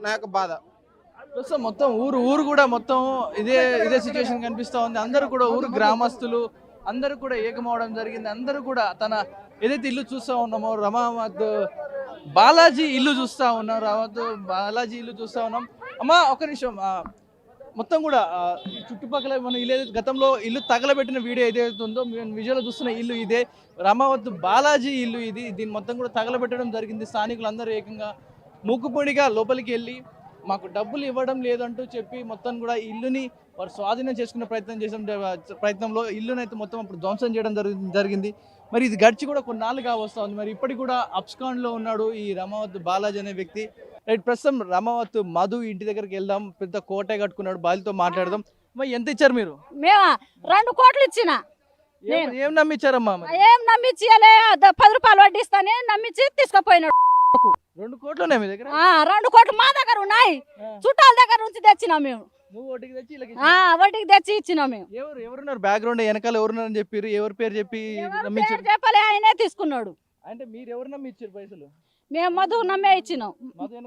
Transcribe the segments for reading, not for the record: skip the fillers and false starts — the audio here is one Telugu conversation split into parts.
నా యొక్క బాధ. ప్రస్తుతం మొత్తం ఊరు కూడా మొత్తం ఇదే సిచ్యువేషన్ కనిపిస్తా ఉంది. అందరూ కూడా ఊరు గ్రామస్తులు అందరూ కూడా ఏకమవడం జరిగింది. అందరూ కూడా తన ఏదైతే ఇల్లు చూస్తూ ఉన్నామో రమావత్ బాలాజీ ఇల్లు చూస్తూ ఉన్నాం. బాలాజీ ఇల్లు చూస్తూ ఉన్నాం. అమ్మా ఒక నిమిషం, మొత్తం కూడా ఈ చుట్టుపక్కల మనం ఇల్లు గతంలో ఇల్లు తగలబెట్టిన వీడియో ఏదైతే ఉందో మేము విజువల్ చూస్తున్న ఇల్లు ఇదే రమావత్ బాలాజీ ఇల్లు ఇది. దీన్ని మొత్తం కూడా తగలబెట్టడం జరిగింది. స్థానికులు అందరూ ఏకంగా మూకుపొడిగా లోపలికి వెళ్ళి మాకు డబ్బులు ఇవ్వడం లేదంటూ చెప్పి మొత్తం కూడా ఇల్లుని వారు స్వాధీనం చేసుకునే ప్రయత్నంలో ఇల్లుని అయితే మొత్తం అప్పుడు ధ్వంసం చేయడం జరిగింది. మరి ఇది గడిచి కూడా కొన్నాళ్ళుగా వస్తూ ఉంది. మరి ఇప్పటికి కూడా అబ్స్కాండ్లో ఉన్నాడు ఈ రమావత్ బాలాజీ అనే వ్యక్తి. రైట్, ప్రస్తుతం రమావత్ మధు ఇంటి దగ్గరికి వెళ్దాం. పెద్ద కోట కట్టుకున్నాడు, బాలితో మాట్లాడదాం. మరి ఎంత ఇచ్చారు మీరు? మేము 2 కోట్లు ఇచ్చిన. ఏం నమ్మిచ్చారమ్మా? ఏం నమ్మించి 10 రూపాయలు వడ్డిస్తానే నమ్మించి తీసుకుపోయినాడు. 2 కోట్లునే మీ దగ్గర? 2 కోట్లు మా దగ్గర ఉన్నాయి, చుట్టాల దగ్గర నుంచి తెచ్చినాం మేము. నువ్వు వడ్డీకి తెచ్చి వడ్డీకి తెచ్చి ఇచ్చినాం మేము. ఎవరున్నారు బ్యాక్గ్రౌండ్ వెనకాల ఎవరున్నారని చెప్పారు? ఎవరి పేరు చెప్పి నమ్మించారు? చెప్పలే, ఆయనే తీసుకున్నాడు. అంటే మీరు ఎవరు నమ్మిచ్చారు పైసలు? మేము మధు నమ్మే ఇచ్చినాం.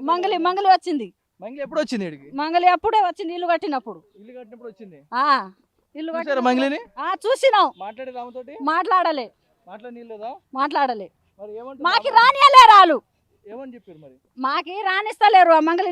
మంగళి వచ్చింది. మంగళి ఎప్పుడు వచ్చింది? మంగళి అప్పుడే వచ్చింది, ఇల్లు కట్టినప్పుడు. ఇల్లు కట్టినప్పుడు వచ్చింది. ఇల్లు మంగళిని చూసినాం. మాట్లాడేది ఆమెతోటి? మాట్లాడలే. మరి మాకి రానియలేరు వాళ్ళు. ఏమని చెప్పారు? మరి మాకి రానిస్తలేరు ఆ మంగళి